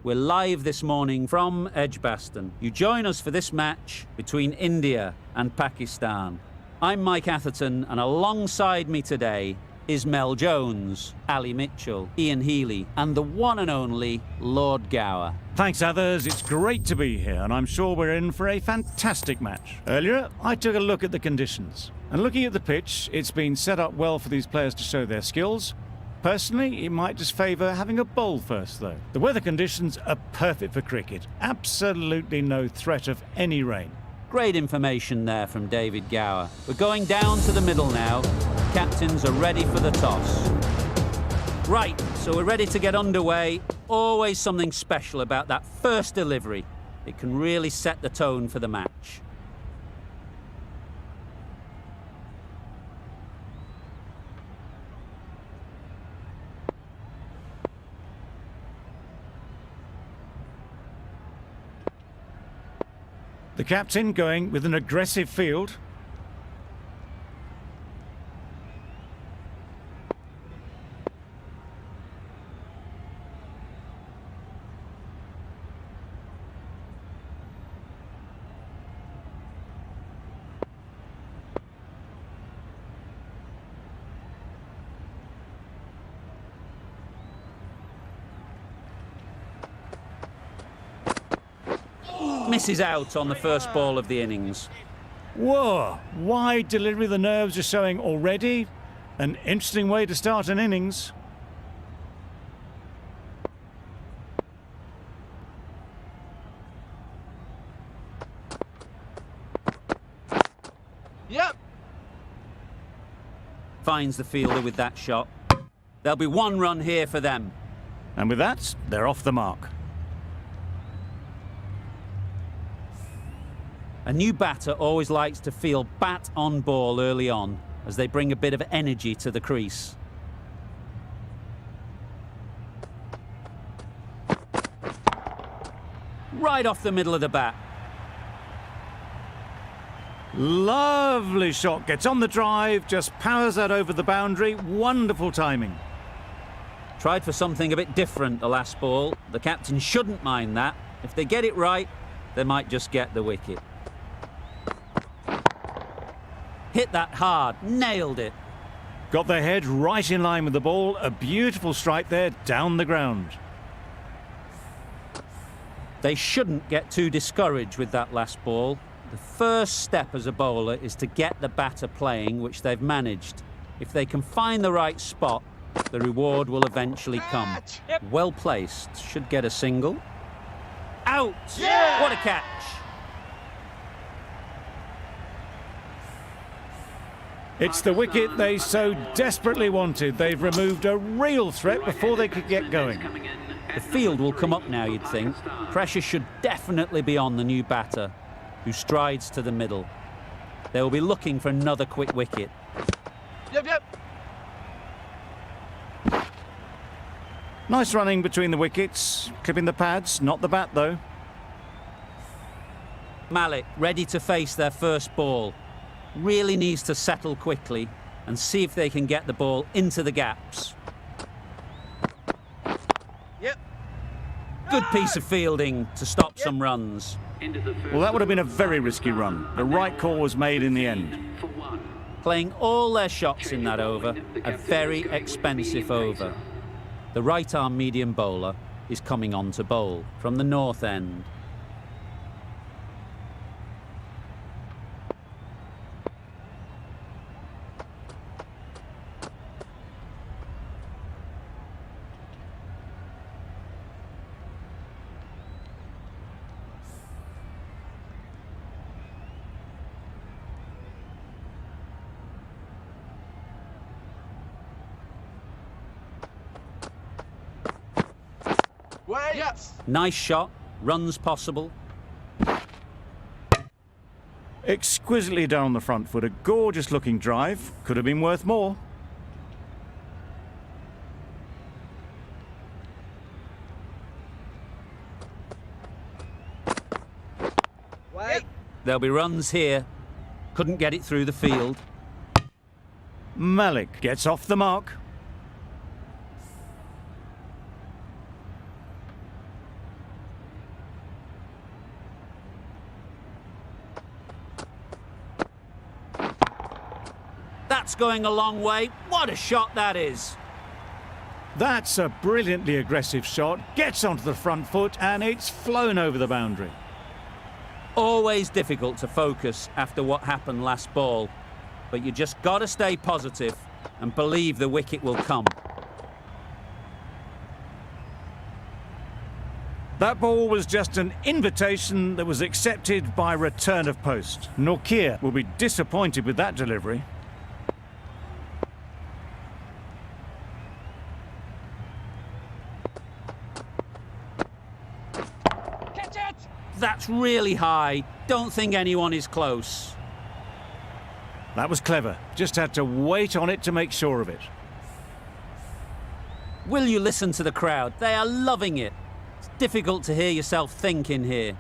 We're live this morning from Edgbaston. You join us for this match between India and Pakistan. I'm Mike Atherton, and alongside me today is Mel Jones, Ali Mitchell, Ian Healy, and the one and only Lord Gower. Thanks, others. It's great to be here, and I'm sure we're in for a fantastic match. Earlier, I took a look at the conditions. And looking at the pitch, it's been set up well for these players to show their skills. Personally, it might just favour having a bowl first, though. The weather conditions are perfect for cricket. Absolutely no threat of any rain. Great information there from David Gower. We're going down to the middle now. Captains are ready for the toss. Right, so we're ready to get underway. Always something special about that first delivery. It can really set the tone for the match. The captain going with an aggressive field. Misses out on the first ball of the innings. Whoa, wide delivery, the nerves are showing already. An interesting way to start an innings. Yep. Finds the fielder with that shot. There'll be one run here for them. And with that, they're off the mark. A new batter always likes to feel bat on ball early on, as they bring a bit of energy to the crease. Right off the middle of the bat. Lovely shot, gets on the drive, just powers that over the boundary. Wonderful timing. Tried for something a bit different the last ball. The captain shouldn't mind that. If they get it right, they might just get the wicket. Hit that hard, nailed it. Got their head right in line with the ball. A beautiful strike there, down the ground. They shouldn't get too discouraged with that last ball. The first step as a bowler is to get the batter playing, which they've managed. If they can find the right spot, the reward will eventually come. Well placed, should get a single. Out! Yeah! What a catch! It's the wicket they so desperately wanted. They've removed a real threat before they could get going. The field will come up now, you'd think. Pressure should definitely be on the new batter, who strides to the middle. They will be looking for another quick wicket. Yep. Nice running between the wickets, clipping the pads, not the bat though. Malik ready to face their first ball. Really needs to settle quickly and see if they can get the ball into the gaps. Yep. Good piece of fielding to stop some runs. Well, that would have been a very risky run. The right call was made in the end. Playing all their shots in that over, a very expensive over. The right-arm medium bowler is coming on to bowl from the north end. Yes. Nice shot, runs possible. Exquisitely done on the front foot. A gorgeous looking drive. Could have been worth more. Wait. There'll be runs here. Couldn't get it through the field. Malik gets off the mark. That's going a long way. What a shot that is. That's a brilliantly aggressive shot. Gets onto the front foot and it's flown over the boundary. Always difficult to focus after what happened last ball, but you just got to stay positive and believe the wicket will come. That ball was just an invitation that was accepted by return of post. Norkia will be disappointed with that delivery. That's really high. Don't think anyone is close. That was clever. Just had to wait on it to make sure of it. Will you listen to the crowd? They are loving it. It's difficult to hear yourself think in here.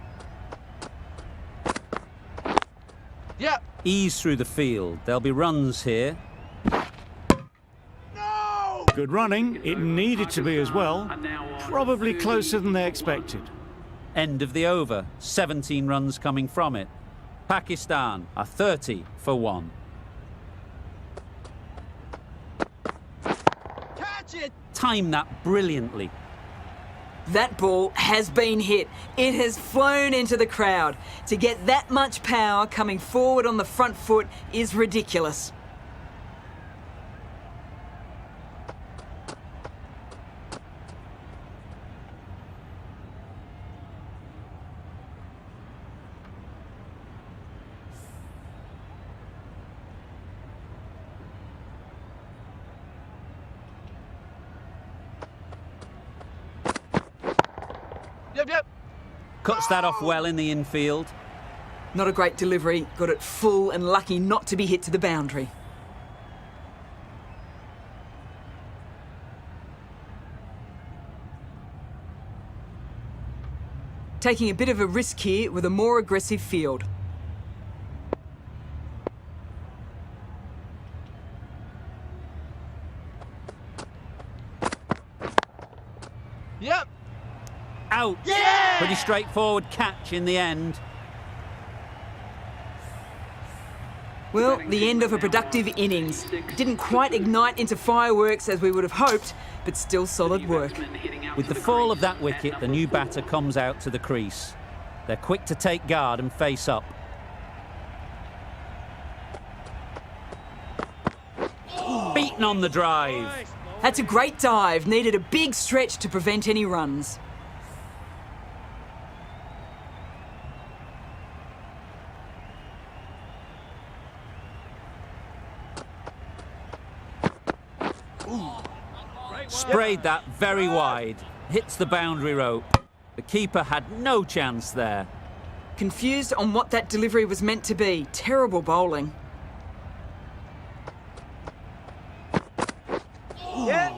Yeah. Ease through the field. There'll be runs here. No. Good running. It needed to be as well. Probably closer than they expected. End of the over. 17 runs coming from it. Pakistan are 30 for 1. Catch it. Time that brilliantly. That ball has been hit. It has flown into the crowd. To get that much power coming forward on the front foot is ridiculous. Yep. Cuts that off well in the infield. Not a great delivery. Got it full and lucky not to be hit to the boundary. Taking a bit of a risk here with a more aggressive field. Yep. Out. Yeah! Pretty straightforward catch in the end. Well, the end of a productive innings. Didn't quite ignite into fireworks as we would have hoped, but still solid work. With the fall of that wicket, the new batter comes out to the crease. They're quick to take guard and face up. Beaten on the drive. That's a great dive. Needed a big stretch to prevent any runs. Sprayed that very wide. Hits the boundary rope. The keeper had no chance there. Confused on what that delivery was meant to be. Terrible bowling. Yeah.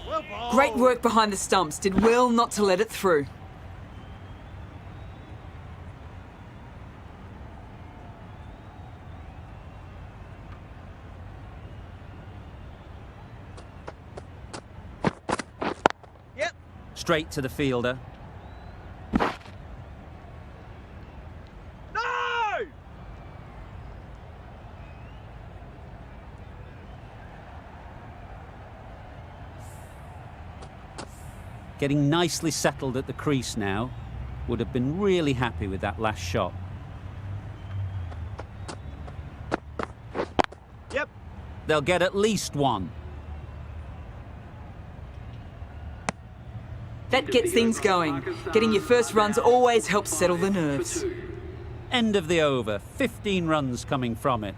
Well bowled. Great work behind the stumps. Did well not to let it through. Yep. Straight to the fielder. getting nicely settled at the crease now. Would have been really happy with that last shot. Yep. They'll get at least one. That gets things going. Getting your first runs always helps settle the nerves. End of the over, 15 runs coming from it.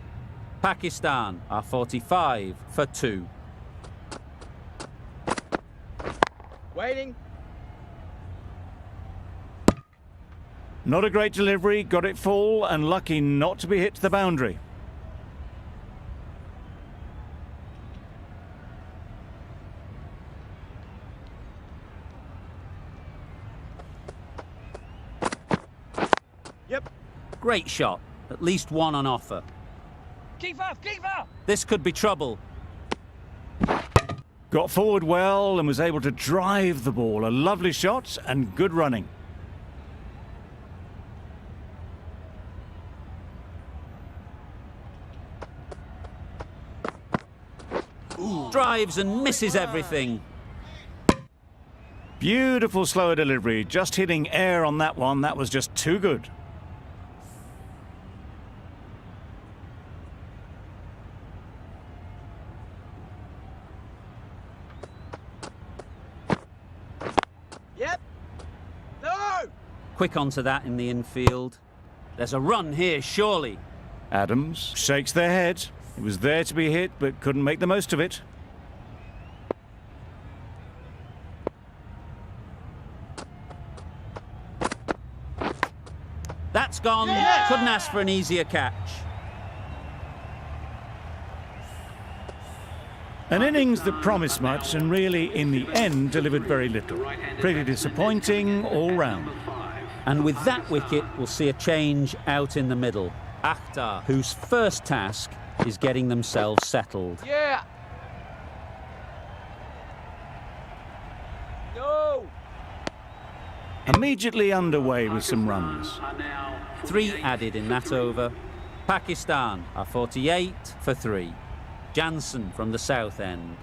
Pakistan are 45 for 2. Waiting. Not a great delivery, got it full and lucky not to be hit to the boundary. Yep. Great shot, at least one on offer. Keeper, keeper. This could be trouble. Got forward well and was able to drive the ball. A lovely shot and good running. Drives and misses everything. Beautiful slower delivery, just hitting air on that one. That was just too good. Yep. No. Quick onto that in the infield. There's a run here, surely. Adams shakes their head. It was there to be hit, but couldn't make the most of it. That's gone. Yeah! Couldn't ask for an easier catch. An innings that promised much and really, in the end, delivered very little. Pretty disappointing all round. And with that wicket, we'll see a change out in the middle. Akhtar, whose first task is getting themselves settled. Yeah. No. Immediately underway with some runs. 3 added in that over. Pakistan are 48 for 3. Jansen from the south end.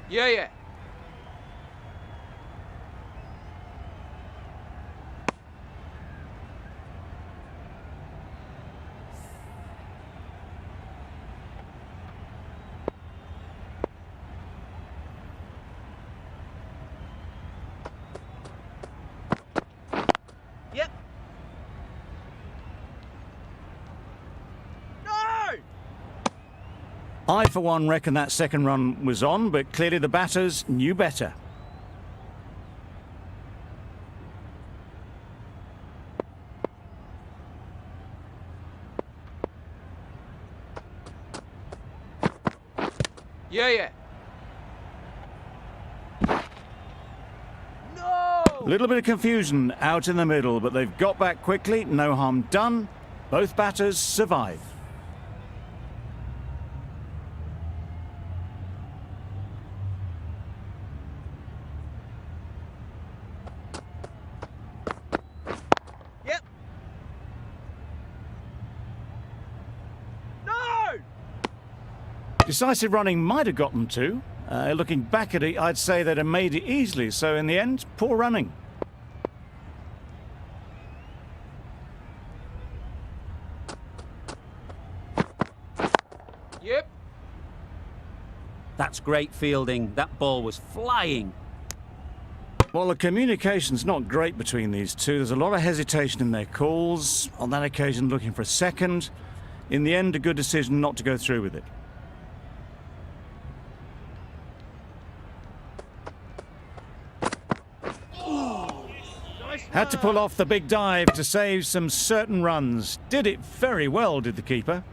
Yeah, yeah. Yep. No! I, for one, reckon that second run was on, but clearly the batters knew better. Yeah, yeah. No! A little bit of confusion out in the middle, but they've got back quickly. No harm done. Both batters survive. Yep. No! Decisive running might have got them to. Looking back at it, I'd say they'd have made it easily. So in the end, poor running. Yep. That's great fielding. That ball was flying. Well, the communication's not great between these two. There's a lot of hesitation in their calls. On that occasion, looking for a second. In the end, a good decision not to go through with it. Had to pull off the big dive to save some certain runs. Did it very well, did the keeper.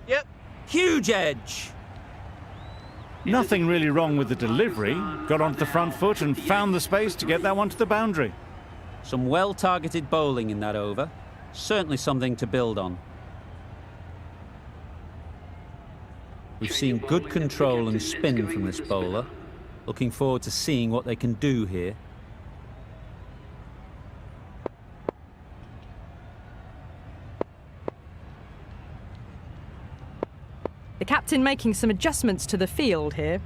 Yep. Huge edge. Nothing really wrong with the delivery. Got onto the front foot and found the space to get that one to the boundary. Some well-targeted bowling in that over. Certainly something to build on. We've seen good control and spin from this bowler. Looking forward to seeing what they can do here. The captain making some adjustments to the field here.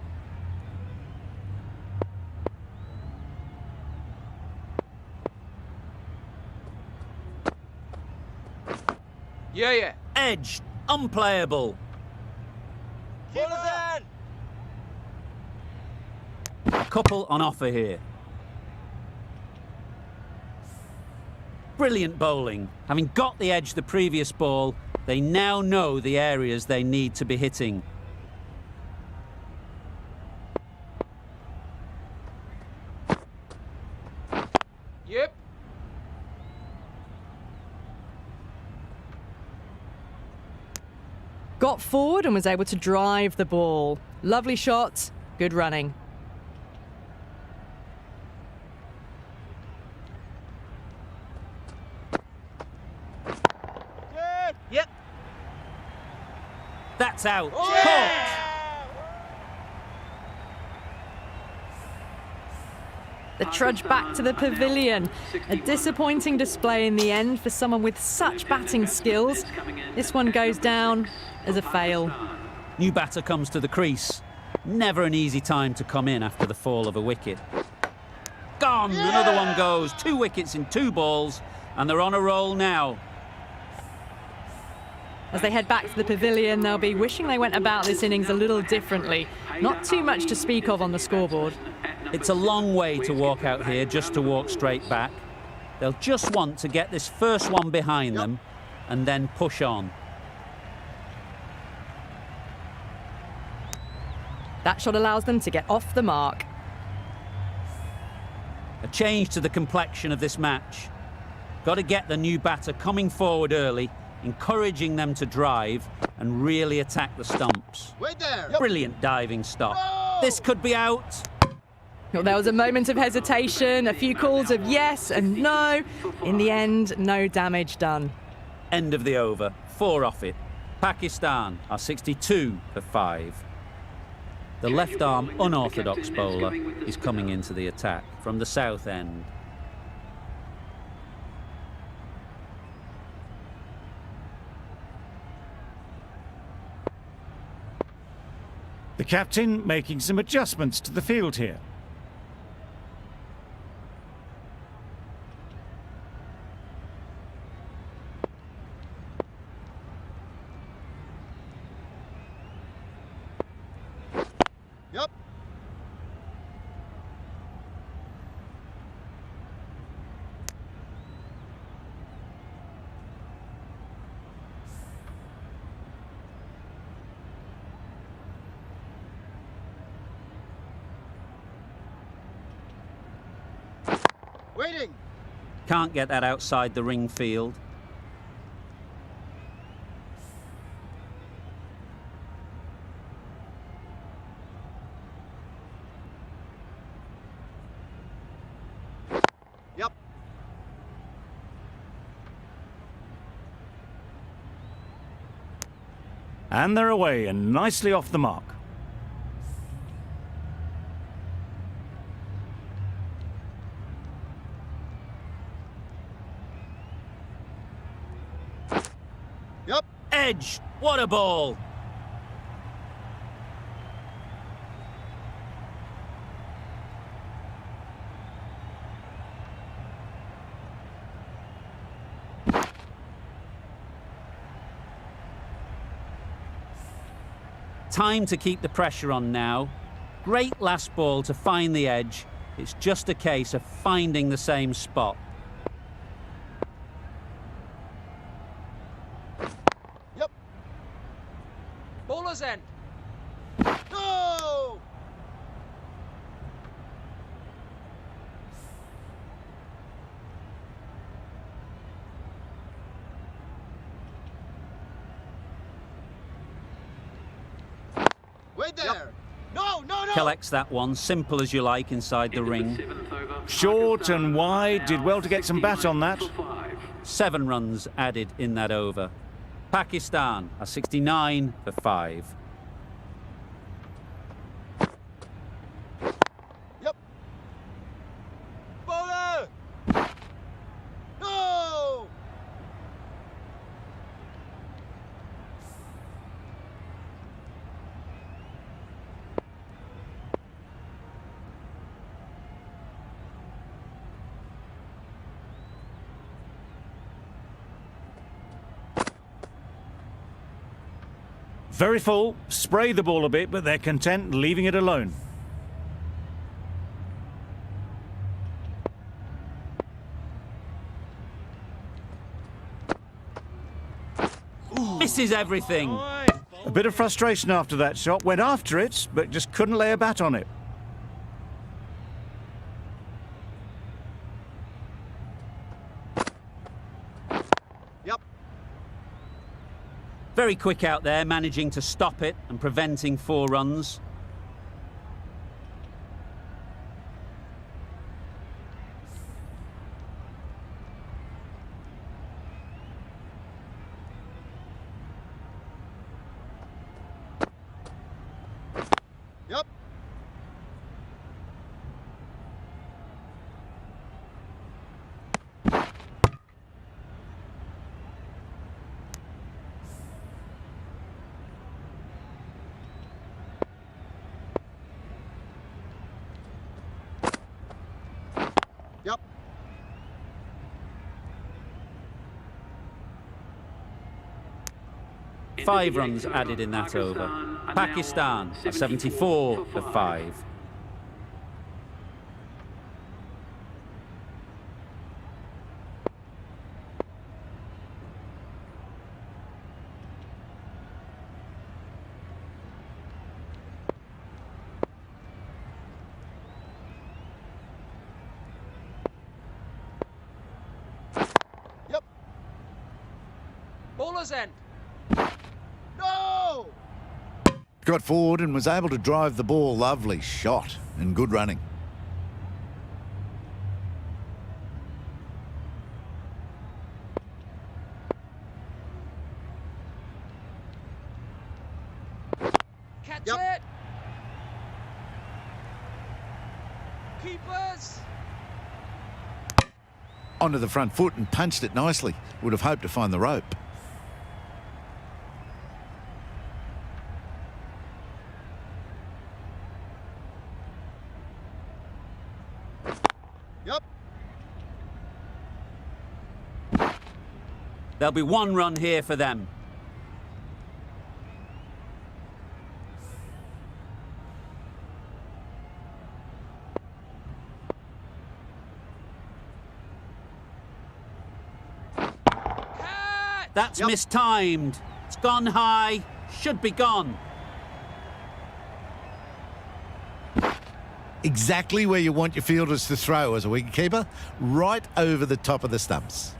Yeah, yeah. Edge, unplayable. Bowlers in. A couple on offer here. Brilliant bowling. Having got the edge the previous ball, they now know the areas they need to be hitting. Yep. Got forward and was able to drive the ball. Lovely shot, good running. Good. Yep. That's out. Oh, Caught. yeah. The trudge back to the pavilion. A disappointing display in the end for someone with such batting skills. This one goes down as a fail. New batter comes to the crease. Never an easy time to come in after the fall of a wicket. Gone. Another one goes. 2 wickets in 2 balls, and they're on a roll now. As they head back to the pavilion, they'll be wishing they went about this innings a little differently. Not too much to speak of on the scoreboard. It's a long way to walk out here just to walk straight back. They'll just want to get this first one behind them and then push on. That shot allows them to get off the mark. A change to the complexion of this match. Got to get the new batter coming forward early, encouraging them to drive and really attack the stumps. Wait there. Brilliant diving stop. This could be out. Well, there was a moment of hesitation, a few calls of yes and no. In the end, no damage done. End of the over. 4 off it. Pakistan are 62 for 5. The left-arm unorthodox bowler is coming into the attack from the south end. The captain making some adjustments to the field here. Yep. Waiting. Can't get that outside the ring field. Yep. And they're away and nicely off the mark. Yep. Edge. What a ball. Time to keep the pressure on now. Great last ball to find the edge. It's just a case of finding the same spot. Yep. Bowler's end. Go! Wait there. Yep. No, no, no. Collects that one, simple as you like, inside the ring. Short and wide, did well to get some bat on that. 7 runs added in that over. Pakistan are 69 for 5. Yep. Bowler! No! Very full, spray the ball a bit, but they're content leaving it alone. Misses everything. A bit of frustration after that shot, went after it, but just couldn't lay a bat on it. Yep. Very quick out there, managing to stop it and preventing 4 runs. Yep. Yep. 5 runs added in that over. Pakistan are 74 for 5. Yep. Bowler's end. No! Got forward and was able to drive the ball. Lovely shot and good running. Catch Yep. it. Keepers. Onto the front foot and punched it nicely. Would have hoped to find the rope. Yep. There'll be 1 run here for them. Catch. That's Yep. mistimed. It's gone high. Should be gone. Exactly where you want your fielders to throw as a wicketkeeper, right over the top of the stumps.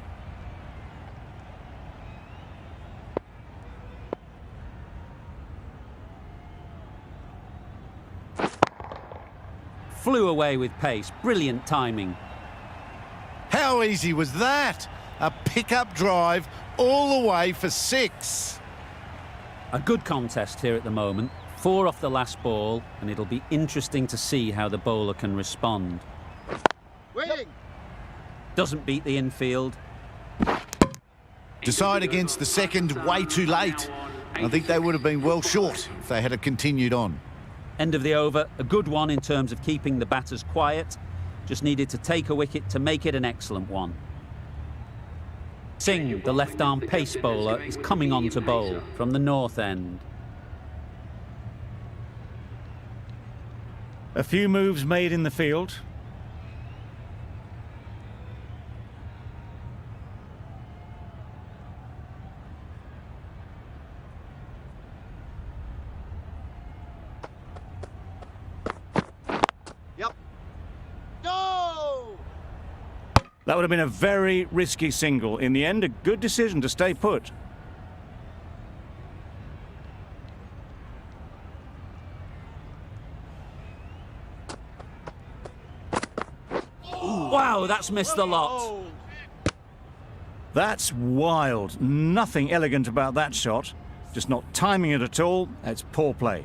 Flew away with pace. Brilliant timing. How easy was that? A pickup drive all the way for 6. A good contest here at the moment. 4 off the last ball, and it'll be interesting to see how the bowler can respond. Waiting. Doesn't beat the infield. Decide against the second way too late. I think they would have been well short if they had continued on. End of the over. A good one in terms of keeping the batters quiet. Just needed to take a wicket to make it an excellent one. Singh, the left-arm pace bowler, is coming on to bowl from the north end. A few moves made in the field. Yep. No! That would have been a very risky single. In the end, a good decision to stay put. Wow, that's missed the lot. That's wild. Nothing elegant about that shot. Just not timing it at all. It's poor play.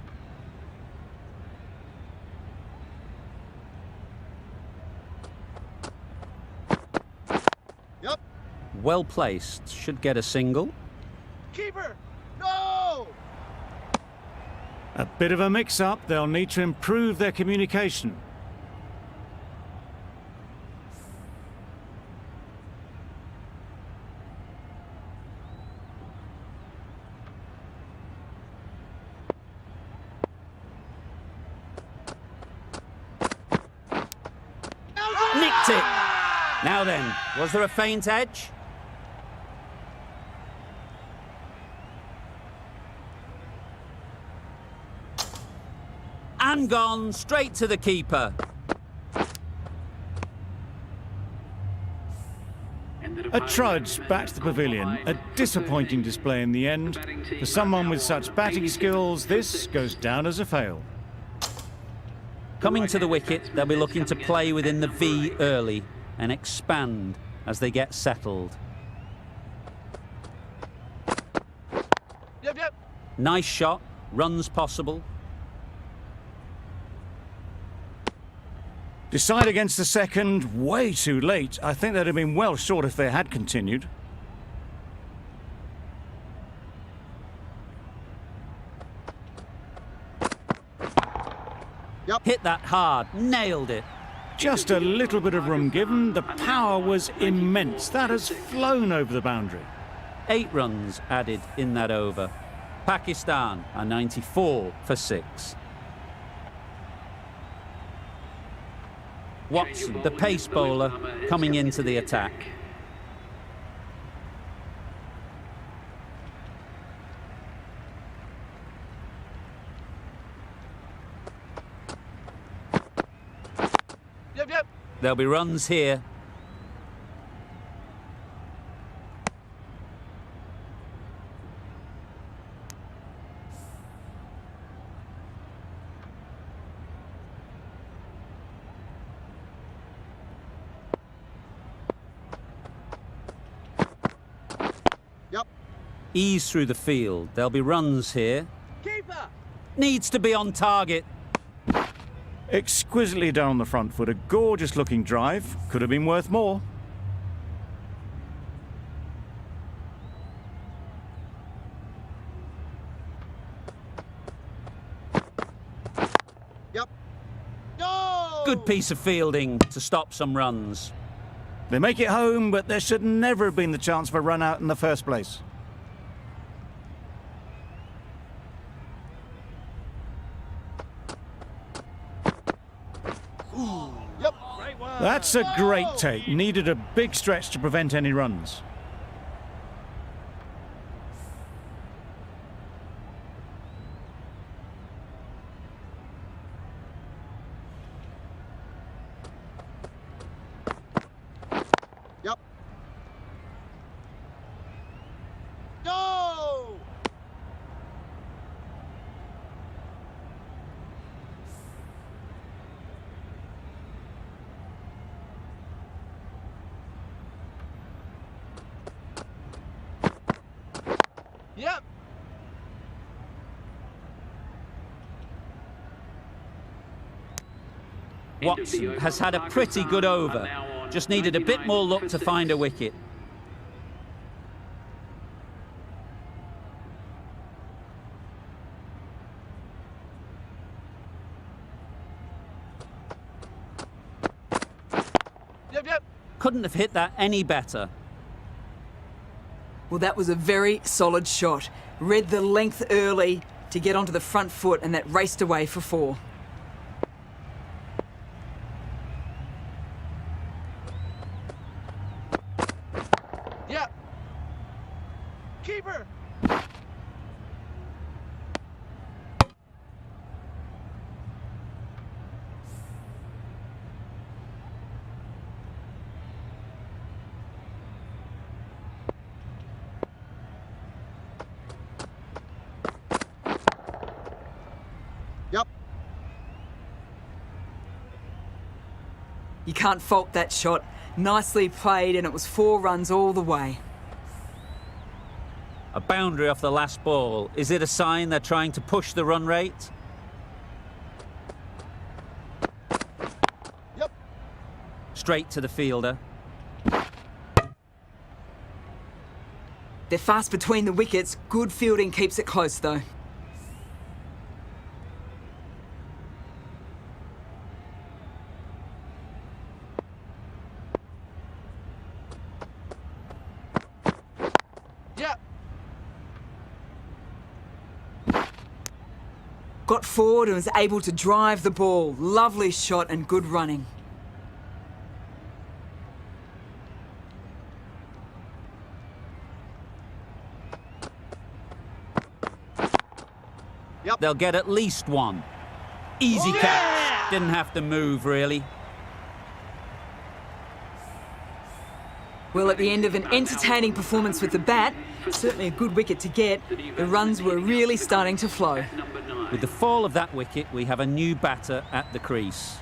Yep. Well placed. Should get a single. Keeper! No! A bit of a mix-up. They'll need to improve their communication. Nicked it! Now then, was there a faint edge? And gone straight to the keeper. A trudge back to the pavilion. A disappointing display in the end. For someone with such batting skills, this goes down as a fail. Coming to the wicket, they'll be looking to play within the V early and expand as they get settled. Yep. Nice shot, runs possible. Decide against the second, way too late. I think they'd have been well short if they had continued. Hit that hard, nailed it. Just a little bit of room given. The power was immense. That has flown over the boundary. 8 runs added in that over. Pakistan are 94 for 6. Watson, the pace bowler, coming into the attack. Yep. There'll be runs here. Yep. Ease through the field. There'll be runs here. Keeper! Needs to be on target. Exquisitely down the front foot. A gorgeous looking drive. Could have been worth more. Yep. No! Good piece of fielding to stop some runs. They make it home, but there should never have been the chance for a run out in the first place. Yep. That's a great take. Needed a big stretch to prevent any runs. Yep. No! Yep. Watson has had a pretty good over. Just needed a bit more luck to find a wicket. Yep. Couldn't have hit that any better. Well, that was a very solid shot. Read the length early to get onto the front foot, and that raced away for 4. Yep. Keeper! Yep. You can't fault that shot. Nicely played, and it was 4 runs all the way. A boundary off the last ball. Is it a sign they're trying to push the run rate? Yep. Straight to the fielder. They're fast between the wickets. Good fielding keeps it close, though. Yep. Got forward and was able to drive the ball. Lovely shot and good running. Yep. They'll get at least one. Easy catch. Didn't have to move, really. Well, at the end of an entertaining performance with the bat, certainly a good wicket to get, the runs were really starting to flow. With the fall of that wicket, we have a new batter at the crease.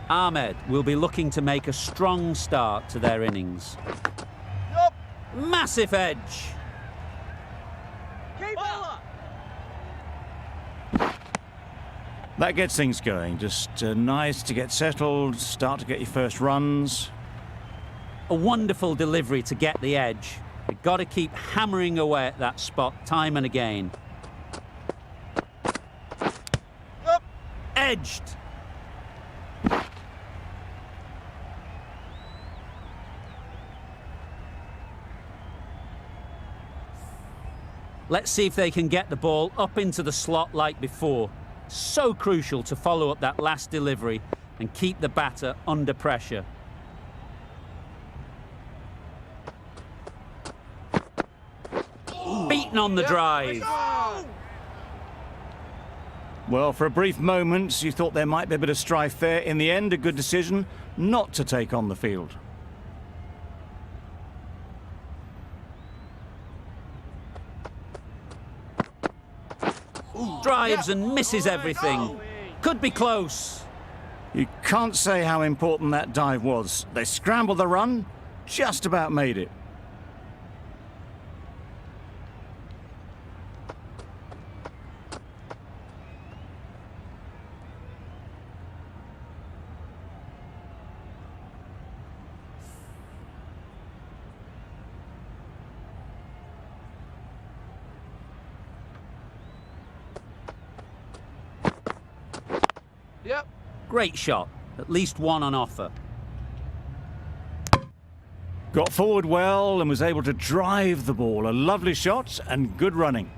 Ahmed will be looking to make a strong start to their innings. Yep. Massive edge. Keep it. That gets things going. Just nice to get settled, start to get your first runs. A wonderful delivery to get the edge. You've got to keep hammering away at that spot time and again. Yep. Edged. Let's see if they can get the ball up into the slot like before. So crucial to follow up that last delivery and keep the batter under pressure. Beaten on the drive. Well, for a brief moment, you thought there might be a bit of strife there. In the end, a good decision not to take on the field. Drives and misses everything. Could be close. You can't say how important that dive was. They scrambled the run, just about made it. Yep. Great shot. At least one on offer. Got forward well and was able to drive the ball. A lovely shot and good running.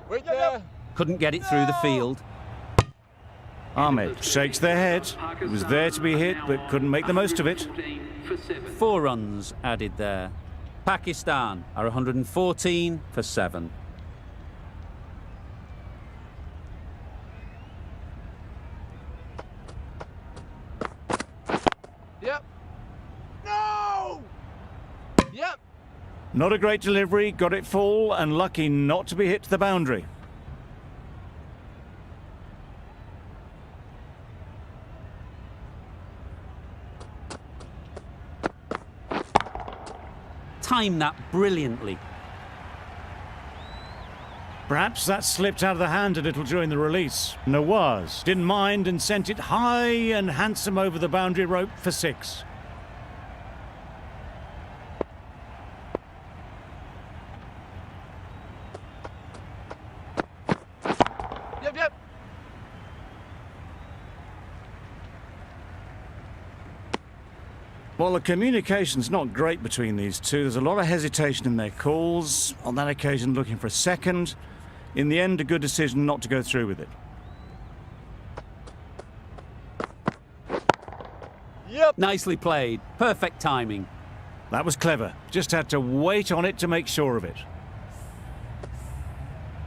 Wait there. Couldn't get it through the field. Ahmed shakes their head. It was there to be hit, but couldn't make the most of it. 4 runs added there. Pakistan are 114 for 7. Yep. No. Yep. Not a great delivery, got it full and lucky not to be hit to the boundary. Timed that brilliantly. Perhaps that slipped out of the hand a little during the release. Nawaz didn't mind and sent it high and handsome over the boundary rope for 6. Yep. Yep. Well, the communication's not great between these two. There's a lot of hesitation in their calls. On that occasion, looking for a second. In the end, a good decision not to go through with it. Yep. Nicely played. Perfect timing. That was clever. Just had to wait on it to make sure of it.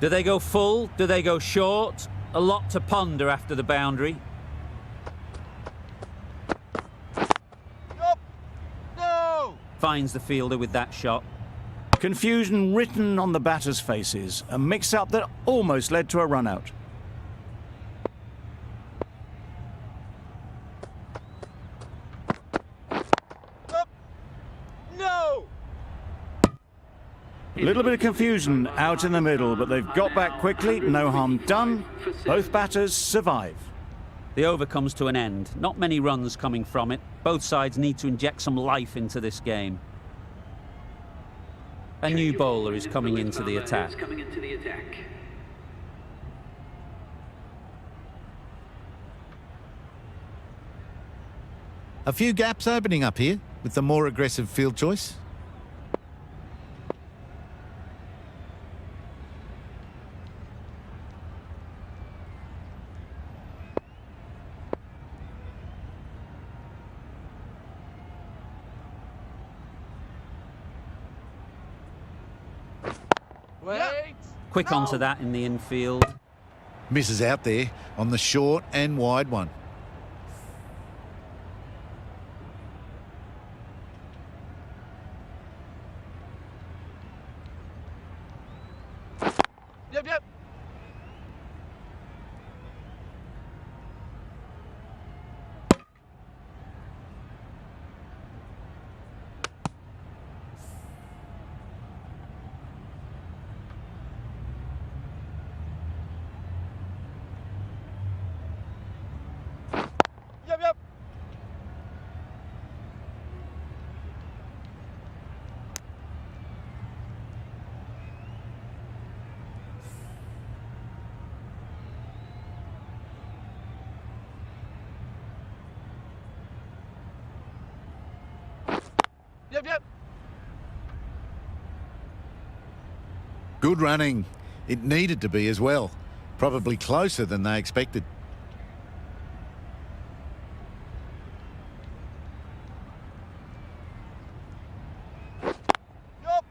Do they go full? Do they go short? A lot to ponder after the boundary. Yep. No. Finds the fielder with that shot. Confusion written on the batters' faces. A mix-up that almost led to a run-out. A little bit of confusion out in the middle, but they've got back quickly, no harm done. Both batters survive. The over comes to an end. Not many runs coming from it. Both sides need to inject some life into this game. A new bowler is coming into the attack. A few gaps opening up here with the more aggressive field choice. Wait. Quick onto that in the infield. Misses out there on the short and wide one. Yep. Yep. Yep. Good running. It needed to be as well. Probably closer than they expected. Yup.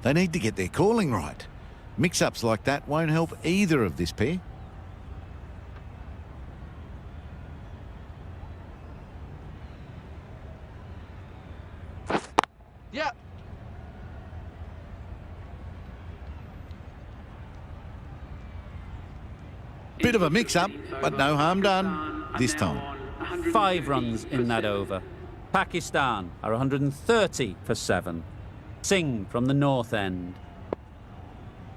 They need to get their calling right. Mix-ups like that won't help either of this pair. Yeah. Bit of a mix-up, but no harm done this time. 5 runs in that over. Pakistan are 130 for 7. Singh from the north end.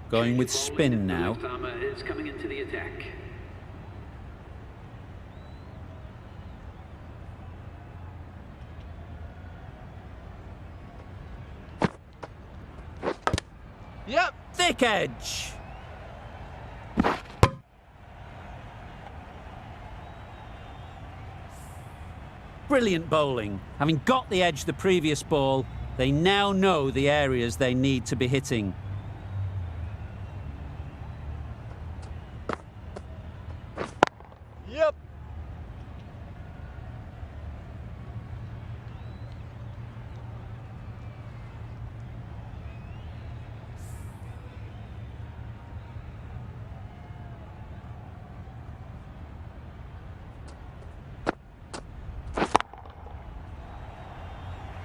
Going with spin now. Is coming into the attack. Yep. Thick edge. Brilliant bowling. Having got the edge the previous ball, they now know the areas they need to be hitting. Yep.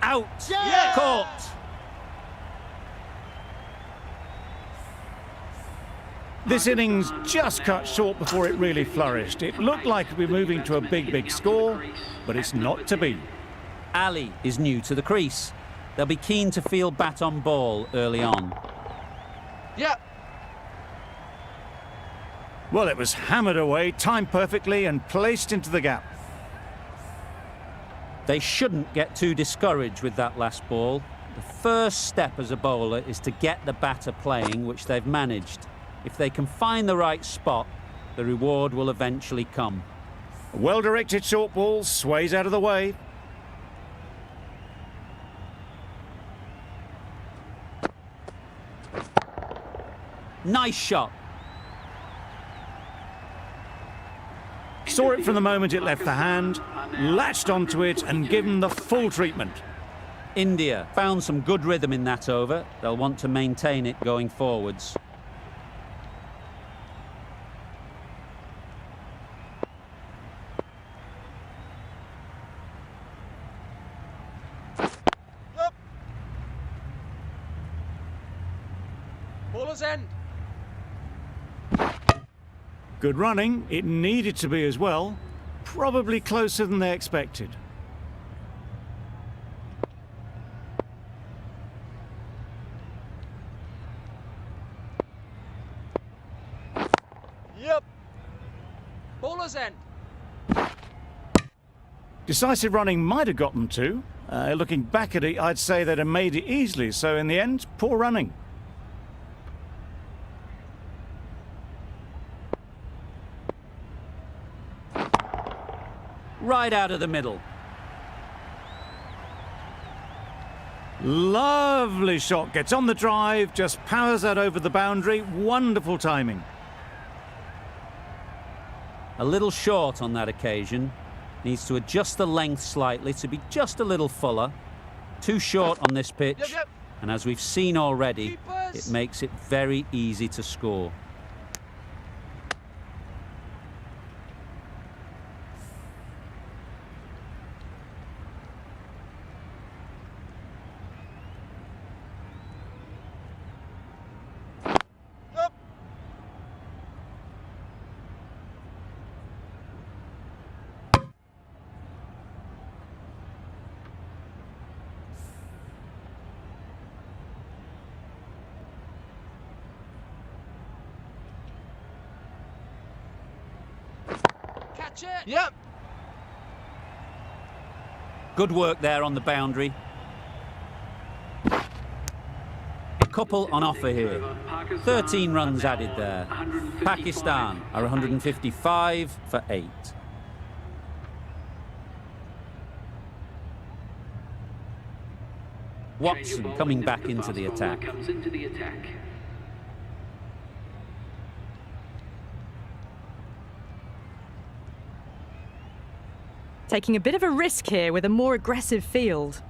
Out. Yeah! Caught. This innings just cut short before it really flourished. It looked like it'd be moving to a big score, but it's not to be. Ali is new to the crease. They'll be keen to field bat on ball early on. Yep. Well, it was hammered away, timed perfectly and placed into the gap. They shouldn't get too discouraged with that last ball. The first step as a bowler is to get the batter playing, which they've managed. If they can find the right spot, the reward will eventually come. A well-directed short ball sways out of the way. Nice shot. Saw it from the moment it left the hand, latched onto it and given the full treatment. India found some good rhythm in that over. They'll want to maintain it going forwards. Yep. Bowler's end. Good running, it needed to be as well. Probably closer than they expected. Yep. Bowler's end. Decisive running might have got them to. Looking back at it, I'd say they'd have made it easily. So in the end, poor running. Right out of the middle. Lovely shot. Gets on the drive, just powers that over the boundary. Wonderful timing. A little short on that occasion. Needs to adjust the length slightly to be just a little fuller. Too short on this pitch. Yep, yep. And as we've seen already, Keepers. it makes it very easy to score. Yep. Catch it. Yep. Good work there on the boundary. A couple on offer here. 13 runs added there. Pakistan are 155 for 8. Watson coming back into the attack. Comes into the attack. Taking a bit of a risk here with a more aggressive field.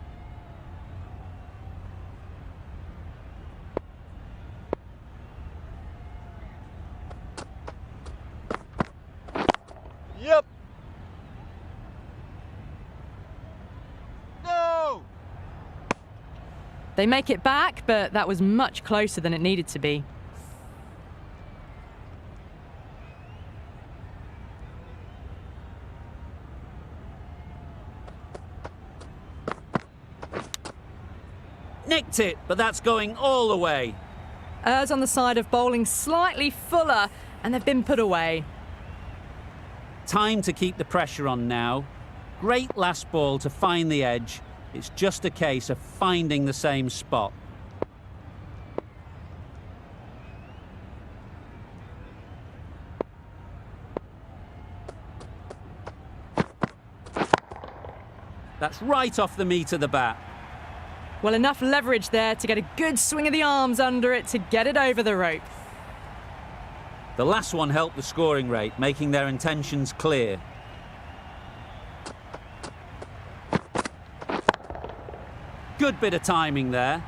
Yep. No. They make it back, but that was much closer than it needed to be. Nicked it, but that's going all the way. Errs on the side of bowling slightly fuller, and they've been put away. Time to keep the pressure on now. Great last ball to find the edge. It's just a case of finding the same spot. That's right off the meat of the bat. Well, enough leverage there to get a good swing of the arms under it to get it over the rope. The last one helped the scoring rate, making their intentions clear. Good bit of timing there.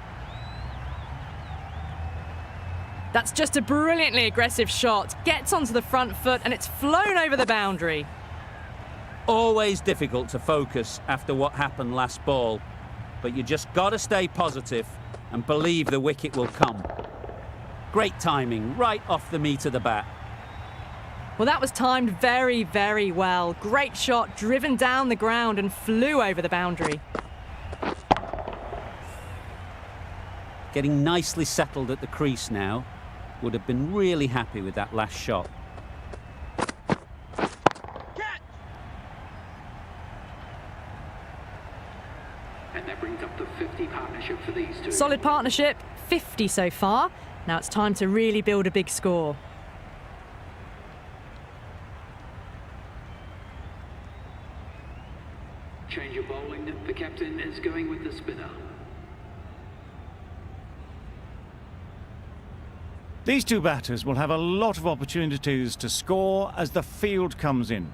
That's just a brilliantly aggressive shot. Gets onto the front foot and it's flown over the boundary. Always difficult to focus after what happened last ball, but you just got to stay positive and believe the wicket will come. Great timing, right off the meat of the bat. Well, that was timed very, very well. Great shot, driven down the ground and flew over the boundary. Getting nicely settled at the crease now. Would have been really happy with that last shot. And that brings up the 50 partnership for these two. Solid partnership, 50 so far. Now it's time to really build a big score. Change of bowling. The captain is going with the spinner. These two batters will have a lot of opportunities to score as the field comes in.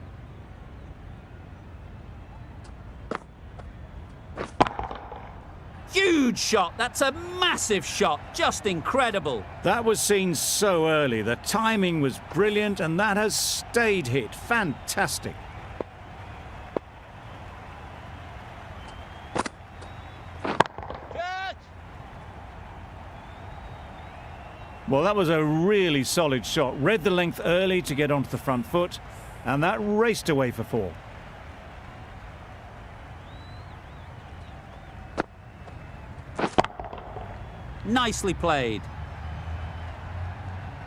Huge shot, that's a massive shot, just incredible. That was seen so early. The timing was brilliant and that has stayed hit. Fantastic. Catch. Well, that was a really solid shot. Read the length early to get onto the front foot, and that raced away for 4. Nicely played.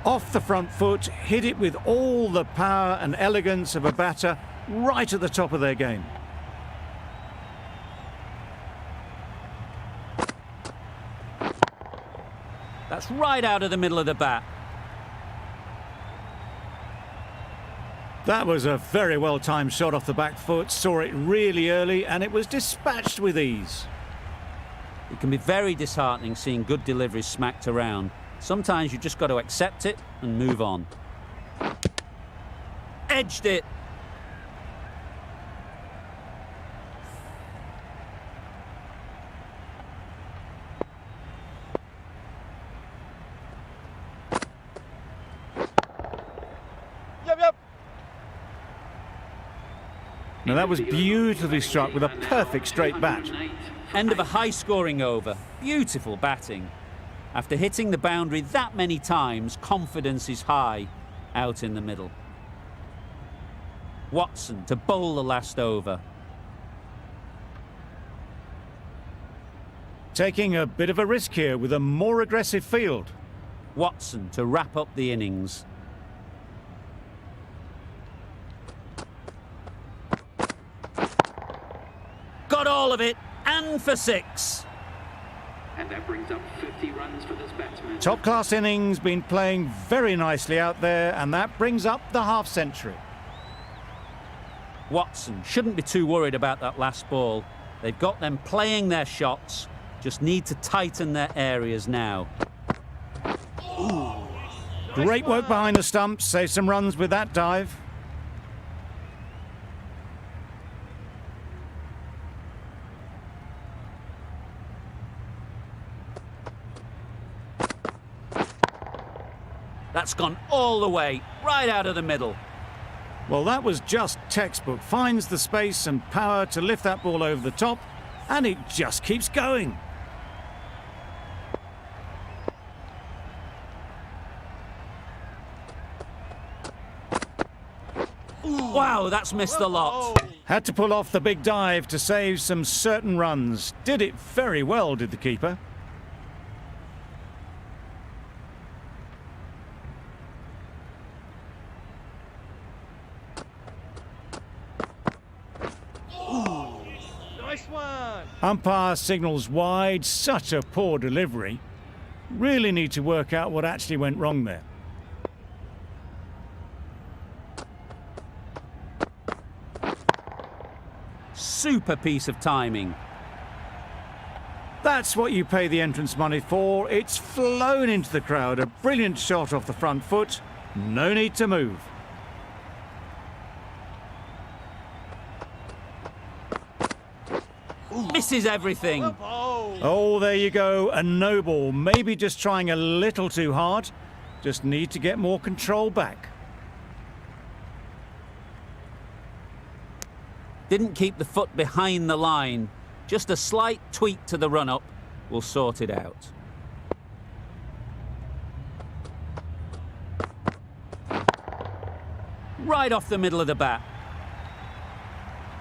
Off the front foot, hit it with all the power and elegance of a batter right at the top of their game. That's right out of the middle of the bat. That was a very well-timed shot off the back foot, saw it really early and it was dispatched with ease. It can be very disheartening seeing good deliveries smacked around. Sometimes you just got to accept it and move on. Edged it. Yep. Now that was beautifully struck with a perfect straight bat. End of a high-scoring over. Beautiful batting. After hitting the boundary that many times, confidence is high out in the middle. Watson to bowl the last over. Taking a bit of a risk here with a more aggressive field. Watson to wrap up the innings. Got all of it, and for 6. And that brings up 50 runs for this batsman. Top class innings, been playing very nicely out there, and that brings up the half century. Watson shouldn't be too worried about that last ball. They've got them playing their shots, just need to tighten their areas now. Great work behind the stumps, save some runs with that dive. That's gone all the way, right out of the middle. Well, that was just textbook. Finds the space and power to lift that ball over the top, and it just keeps going. Wow, that's missed a lot. Had to pull off the big dive to save some certain runs. Did it very well, did the keeper. Nice one. Umpire signals wide, such a poor delivery. Really need to work out what actually went wrong there. Super piece of timing. That's what you pay the entrance money for. It's flown into the crowd. A brilliant shot off the front foot. No need to move. Misses everything. Oh, there you go. A no ball. Maybe just trying a little too hard. Just need to get more control back. Didn't keep the foot behind the line. Just a slight tweak to the run-up will sort it out. Right off the middle of the bat.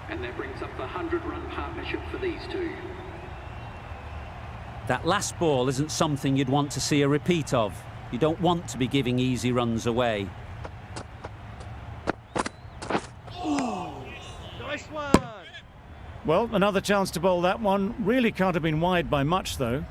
And that brings up the 100-run partnership for these two. That last ball isn't something you'd want to see a repeat of. You don't want to be giving easy runs away. Nice one. Well, another chance to bowl that one. Really can't have been wide by much, though.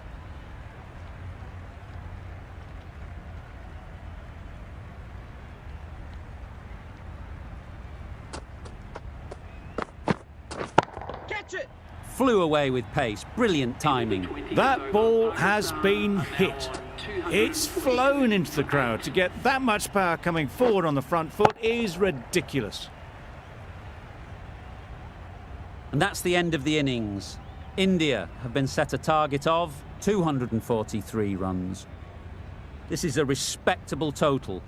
Catch it. Flew away with pace. Brilliant timing. That ball has been hit. It's flown into the crowd. To get that much power coming forward on the front foot is ridiculous. And that's the end of the innings. India have been set a target of 243 runs. This is a respectable total.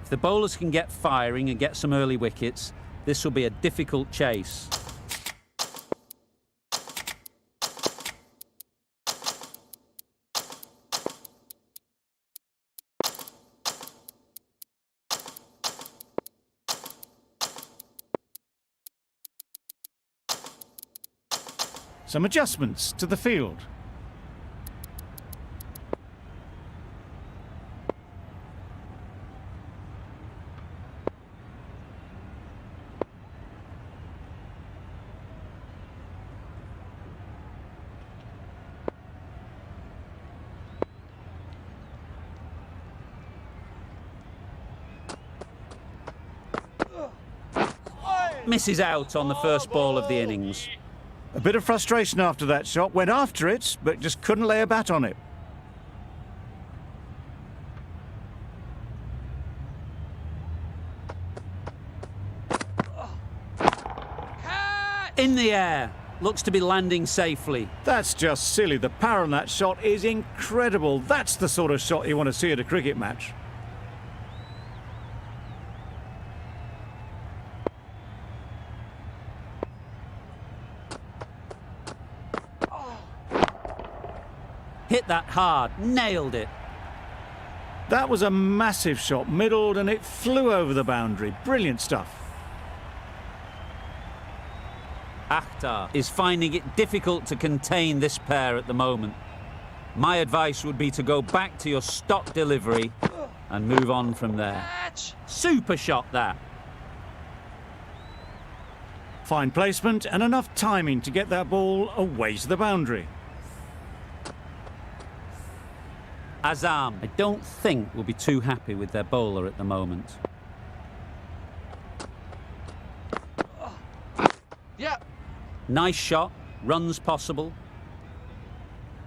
If the bowlers can get firing and get some early wickets, this will be a difficult chase. Some adjustments to the field. misses out on the first ball of the innings. A bit of frustration after that shot. Went after it, but just couldn't lay a bat on it. In the air. Looks to be landing safely. That's just silly. The power on that shot is incredible. That's the sort of shot you want to see at a cricket match. Hit that hard, nailed it. That was a massive shot, middled, and it flew over the boundary. Brilliant stuff. Akhtar is finding it difficult to contain this pair at the moment. My advice would be to go back to your stock delivery and move on from there. Super shot, that. Fine placement and enough timing to get that ball away to the boundary. Azam, I don't think will be too happy with their bowler at the moment. Yeah. Nice shot, runs possible.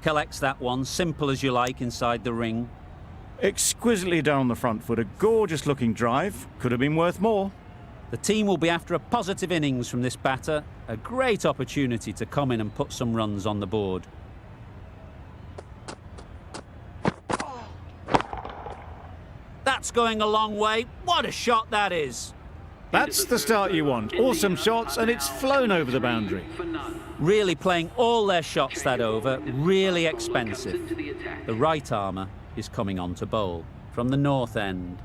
Collects that one, simple as you like, inside the ring. Exquisitely done on the front foot, a gorgeous looking drive. Could have been worth more. The team will be after a positive innings from this batter. A great opportunity to come in and put some runs on the board. That's going a long way. What a shot that is. That's the start you want. Awesome shots, and it's flown over the boundary. Really playing all their shots that over. Really expensive. The right armour is coming on to bowl from the north end.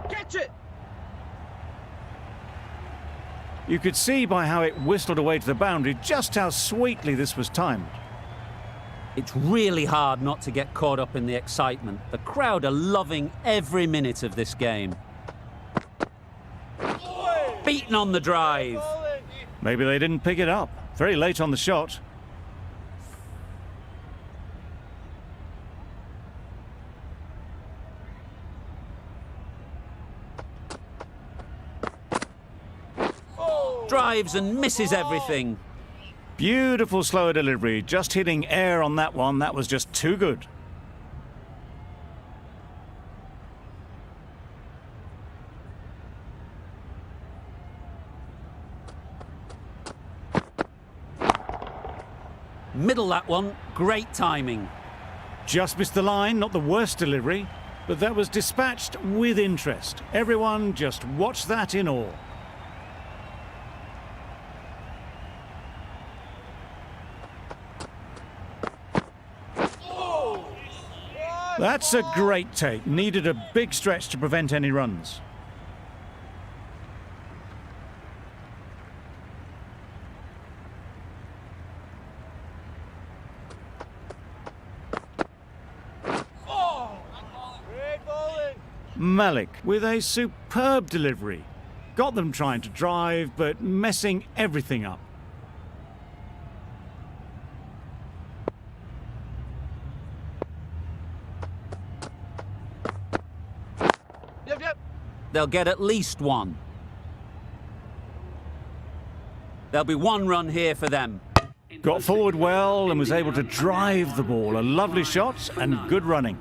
Catch it! You could see by how it whistled away to the boundary just how sweetly this was timed. It's really hard not to get caught up in the excitement. The crowd are loving every minute of this game. Beaten on the drive. Maybe they didn't pick it up. Very late on the shot. Drives and misses everything. Beautiful slower delivery. Just hitting air on that one. That was just too good. Middle that one. Great timing. Just missed the line. Not the worst delivery, but that was dispatched with interest. Everyone just watched that in awe. That's a great take. Needed a big stretch to prevent any runs. Malik with a superb delivery. Got them trying to drive, but messing everything up. They'll get at least one. There'll be one run here for them. Got forward well and was able to drive the ball. A lovely shot and good running.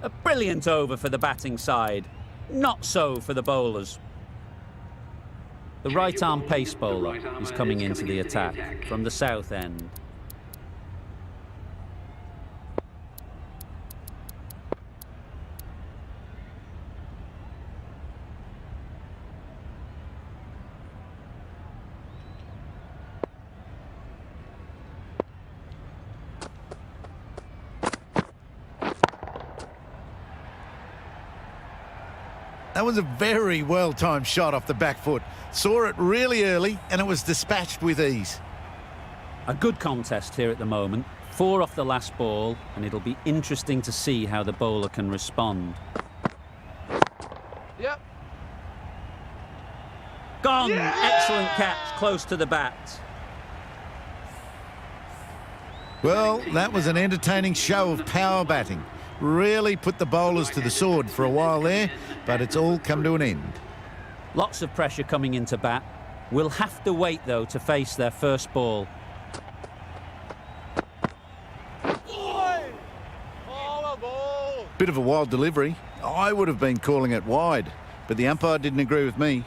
A brilliant over for the batting side. Not so for the bowlers. The right-arm pace bowler is coming into the attack from the south end. That was a very well-timed shot off the back foot. Saw it really early and it was dispatched with ease. A good contest here at the moment. 4 off the last ball, and it'll be interesting to see how the bowler can respond. Yep. Gone! Yeah! Excellent catch, close to the bat. Well, that was an entertaining show of power batting. Really put the bowlers to the sword for a while there, but it's all come to an end. Lots of pressure coming into bat. Will have to wait, though, to face their first ball. Bit of a wild delivery. I would have been calling it wide, but the umpire didn't agree with me.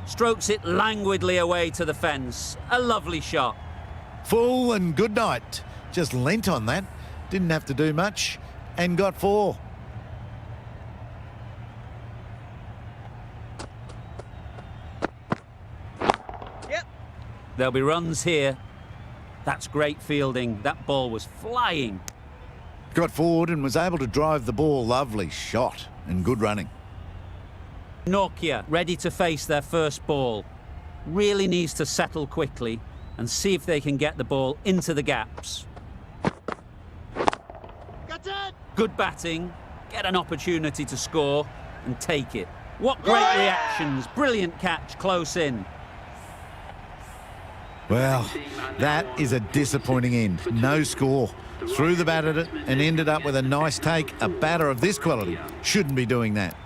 Strokes it languidly away to the fence. A lovely shot. Full and good night. Just leant on that. Didn't have to do much and got 4. Yep. There'll be runs here. That's great fielding. That ball was flying. Got forward and was able to drive the ball. Lovely shot and good running. Nokia ready to face their first ball. Really needs to settle quickly and see if they can get the ball into the gaps. Got it! Good batting, get an opportunity to score and take it. What great reactions, brilliant catch close in. Well, that is a disappointing end. No score. Threw the bat at it and ended up with a nice take. A batter of this quality shouldn't be doing that.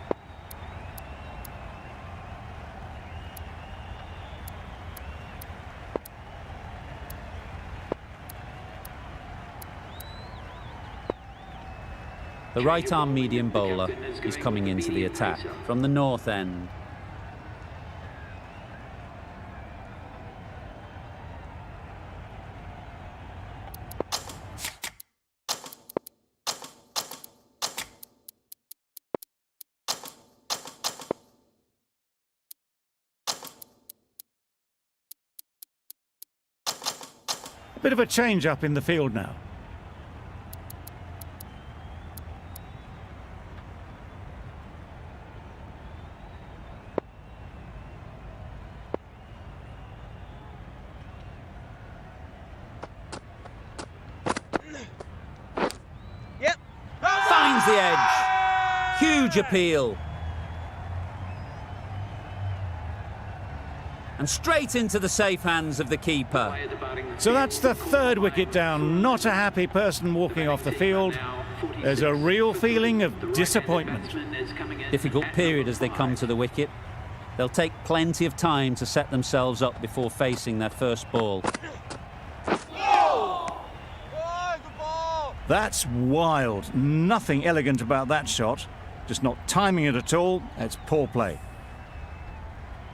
The right-arm medium bowler is coming into the attack from the north end. A bit of a change-up in the field now. Yep. Finds the edge. Huge appeal. And straight into the safe hands of the keeper. So that's the 3rd wicket down. Not a happy person walking off the field. There's a real feeling of disappointment. Difficult period as they come to the wicket. They'll take plenty of time to set themselves up before facing their first ball. That's wild. Nothing elegant about that shot. Just not timing it at all. It's poor play.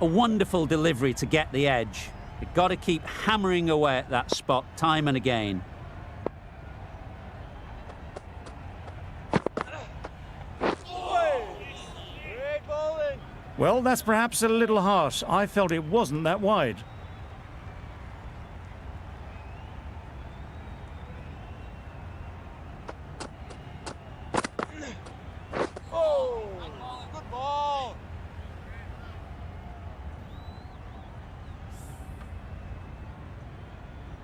A wonderful delivery to get the edge. You've got to keep hammering away at that spot time and again. Great bowling. Well, that's perhaps a little harsh. I felt it wasn't that wide. Oh, good ball.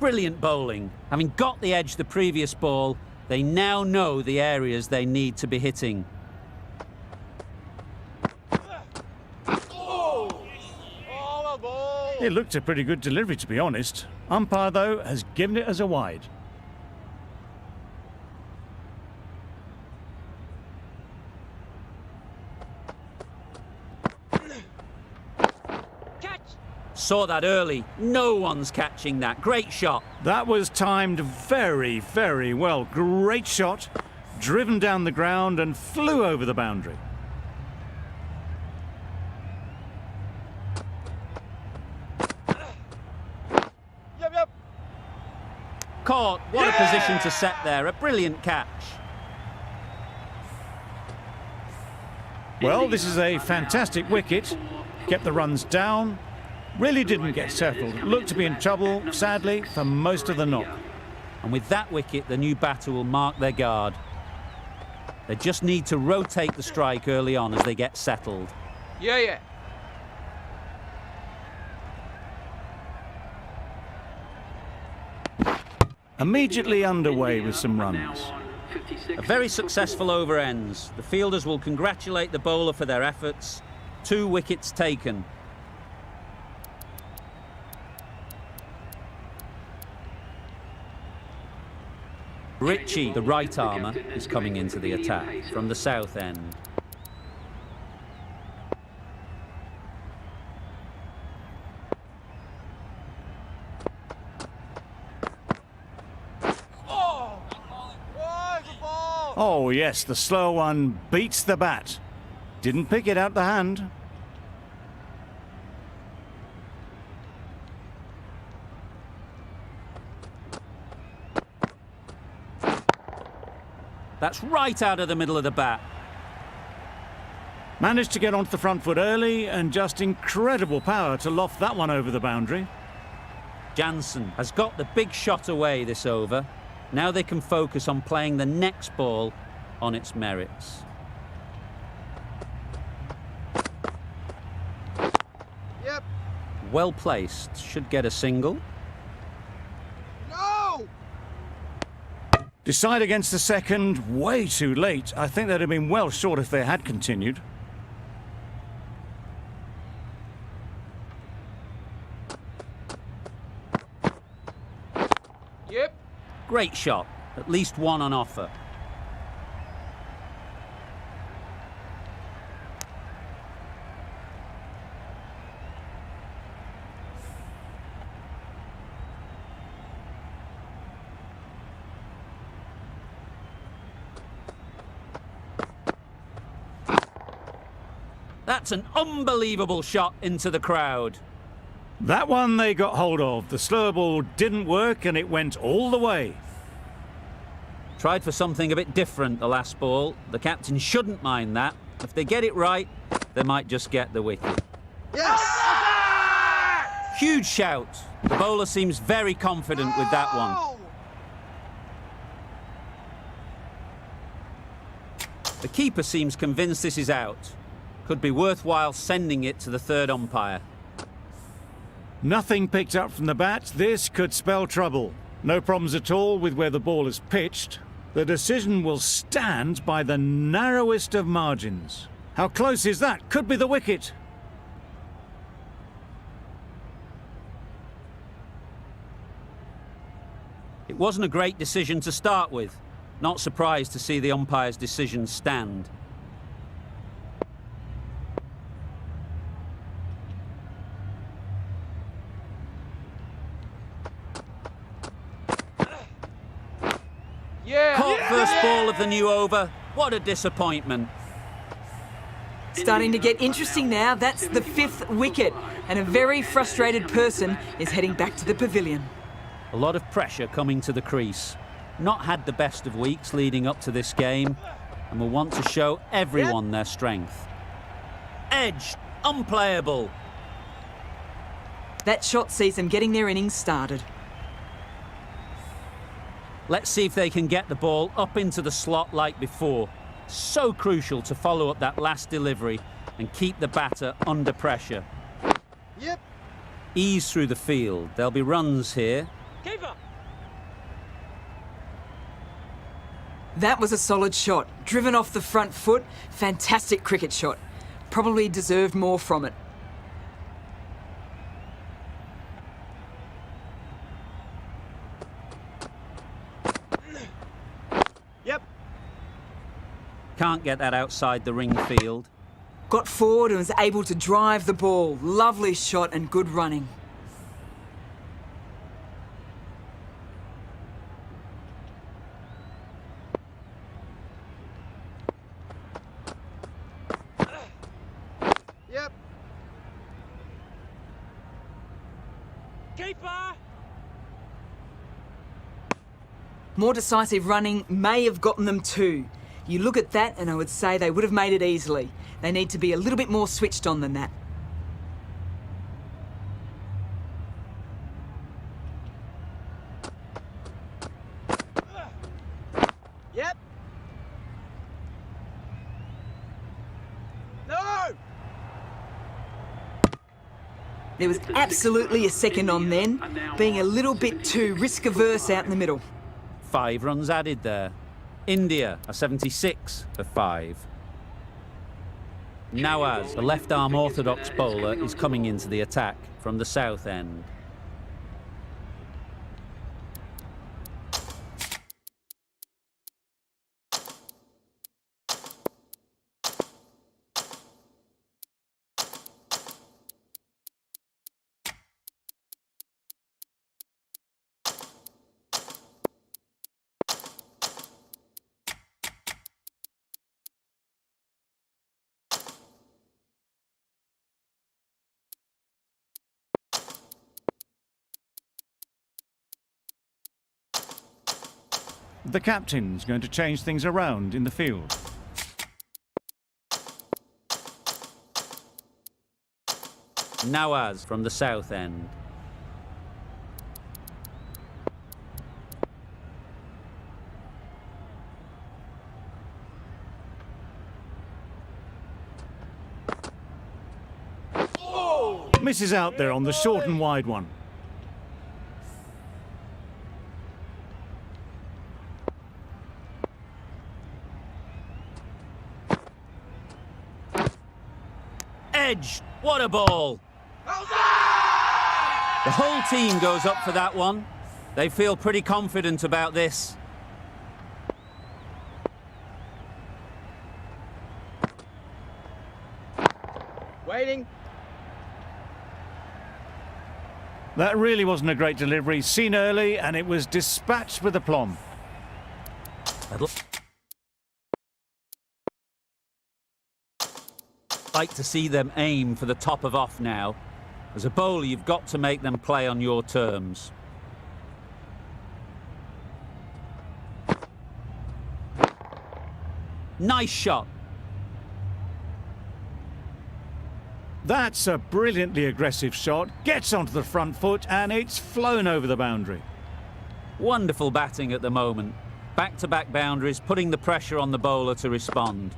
Brilliant bowling. Having got the edge the previous ball, they now know the areas they need to be hitting. It looked a pretty good delivery, to be honest. Umpire, though, has given it as a wide. Catch! Saw that early. No one's catching that. Great shot. That was timed very, very well. Great shot. Driven down the ground and flew over the boundary. Yep. Caught. What a position to set there. A brilliant catch. Well, this is a fantastic wicket. Kept the runs down. Really didn't get settled. Looked to be in trouble, sadly, for most of the knock. And with that wicket, the new batter will mark their guard. They just need to rotate the strike early on as they get settled. Yeah. Immediately underway with some runs. A very successful over ends. The fielders will congratulate the bowler for their efforts. 2 wickets taken. Ritchie, the right armour, is coming into the attack from the south end. Oh yes, the slow one beats the bat. Didn't pick it out the hand. That's right out of the middle of the bat. Managed to get onto the front foot early and just incredible power to loft that one over the boundary. Jansen has got the big shot away this over. Now they can focus on playing the next ball on its merits. Yep. Well placed, should get a single. No! Decide against the second, way too late. I think they'd have been well short if they had continued. Yep. Great shot, at least one on offer. That's an unbelievable shot into the crowd. That one they got hold of. The slow ball didn't work and it went all the way. Tried for something a bit different the last ball. The captain shouldn't mind that. If they get it right, they might just get the wicket. Yes! Huge shout. The bowler seems very confident with that one. The keeper seems convinced this is out. Could be worthwhile sending it to the third umpire. Nothing picked up from the bat. This could spell trouble. No problems at all with where the ball is pitched. The decision will stand by the narrowest of margins. How close is that? Could be the wicket. It wasn't a great decision to start with. Not surprised to see the umpire's decision stand. Yeah. Caught first ball of the new over. What a disappointment. Starting to get interesting now. That's the 5th wicket, and a very frustrated person is heading back to the pavilion. A lot of pressure coming to the crease. Not had the best of weeks leading up to this game, and will want to show everyone their strength. Edge, unplayable. That shot sees them getting their innings started. Let's see if they can get the ball up into the slot like before. So crucial to follow up that last delivery and keep the batter under pressure. Yep. Ease through the field. There'll be runs here. Keeper. That was a solid shot. Driven off the front foot. Fantastic cricket shot. Probably deserved more from it. Yep. Can't get that outside the ring field. Got forward and was able to drive the ball. Lovely shot and good running. Yep. Keeper. More decisive running may have gotten them 2. You look at that and I would say they would have made it easily. They need to be a little bit more switched on than that. Yep. No! There was absolutely a second on then, being a little bit too risk-averse out in the middle. 5 runs added there. India are 76 for 5. Nawaz, the left-arm orthodox bowler, is coming into the attack from the south end. The captain's going to change things around in the field. Nawaz from the south end. Misses out there on the short and wide one. Edge! What a ball! The whole team goes up for that one. They feel pretty confident about this. Waiting. That really wasn't a great delivery. Seen early, and it was dispatched with aplomb. Like to see them aim for the top of off now. As a bowler, you've got to make them play on your terms. Nice shot. That's a brilliantly aggressive shot. Gets onto the front foot, and it's flown over the boundary. Wonderful batting at the moment. Back-to-back boundaries, putting the pressure on the bowler to respond.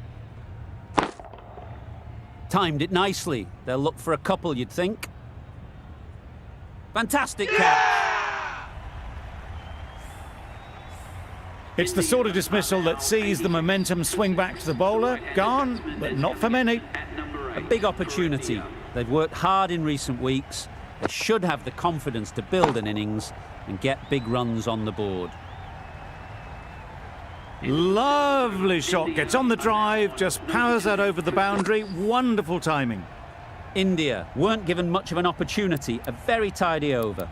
Timed it nicely. They'll look for a couple, you'd think. Fantastic catch. It's the sort of dismissal that sees the momentum swing back to the bowler. Gone, but not for many. A big opportunity. They've worked hard in recent weeks. They should have the confidence to build an innings and get big runs on the board. Lovely shot. Gets on the drive, just powers that over the boundary. Wonderful timing. India weren't given much of an opportunity. A very tidy over.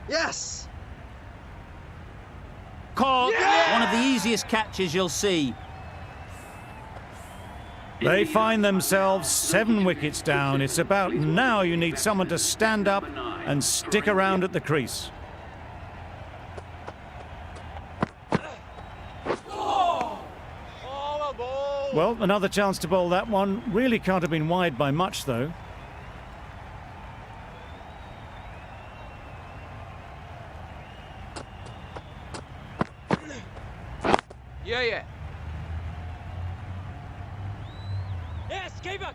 Yes! Caught. Yeah! One of the easiest catches you'll see. They find themselves 7 wickets down. It's about now you need someone to stand up and stick around at the crease. Well, another chance to bowl that one. Really can't have been wide by much, though. Yeah. Yes, keeper!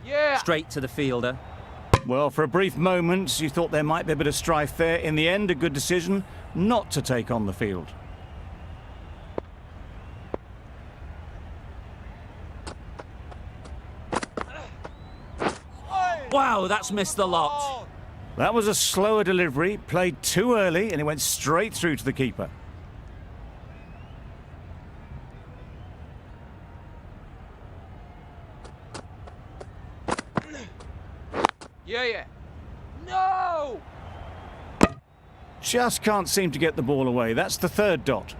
Yeah. Straight to the fielder. Well, for a brief moment, you thought there might be a bit of strife there. In the end, a good decision not to take on the field. Wow, that's missed the lot. That was a slower delivery, played too early, and it went straight through to the keeper. Yeah. No! Just can't seem to get the ball away. That's the 3rd dot.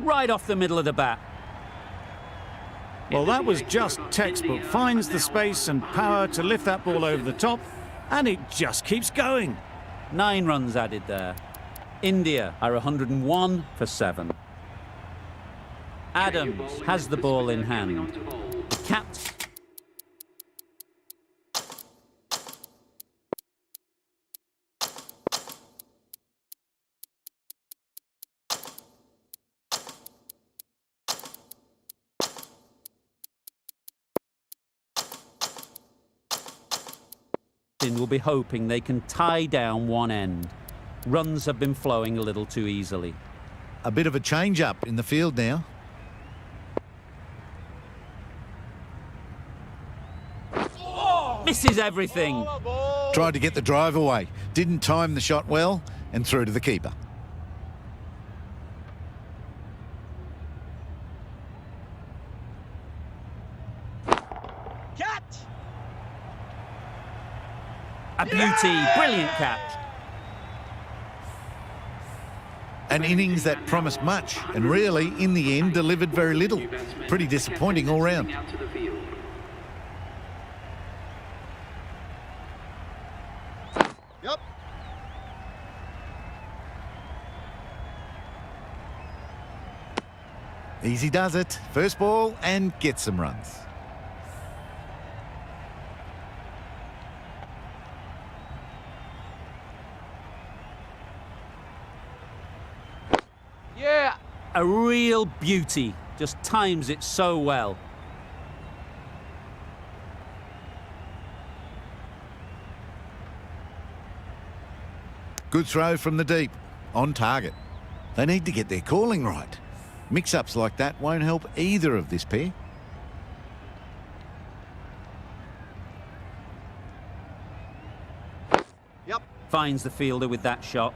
right off the middle of the bat. Well, that was just textbook. Finds the space and power to lift that ball over the top, and it just keeps going. 9 runs added there. India are 101 for 7. Adams has the ball in hand. The captain. Will be hoping they can tie down one end. Runs have been flowing a little too easily. A bit of a change-up in the field now. Misses everything. Tried to get the drive away. Didn't time the shot well and through to the keeper. Catch! A beauty, brilliant catch. An innings that promised much and really, in the end, delivered very little. Pretty disappointing all round. Yep. Easy does it. First ball and gets some runs. Yeah. A real beauty. Just times it so well. Good throw from the deep. On target. They need to get their calling right. Mix-ups like that won't help either of this pair. Yep. Finds the fielder with that shot.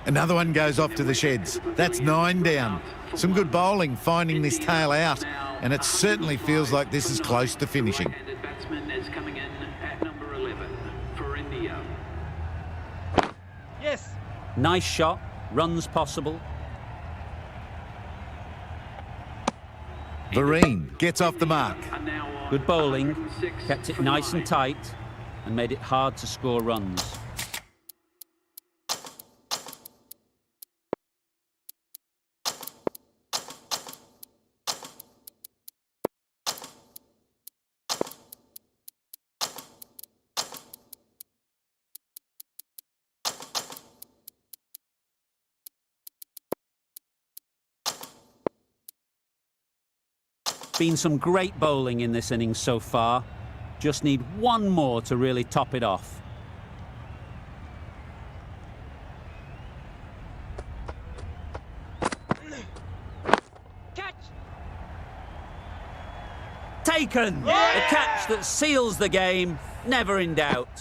Another one goes off to the sheds. That's 9 down. Some good bowling finding this tail out, and it certainly feels like this is close to finishing. Right-handed batsman is coming in at number 11 for India. Yes. Nice shot. Runs possible. Veer gets off the mark. And now on Good bowling. 106 Kept it for nice and 9. tight and made it hard to score runs. Been some great bowling in this innings so far. Just need one more to really top it off. Catch! Taken! The catch that seals the game, never in doubt.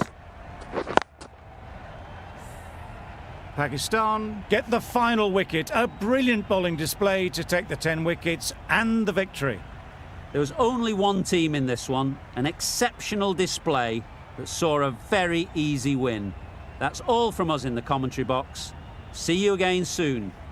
Pakistan get the final wicket. A brilliant bowling display to take the 10 wickets and the victory. There was only one team in this one, an exceptional display that saw a very easy win. That's all from us in the commentary box. See you again soon.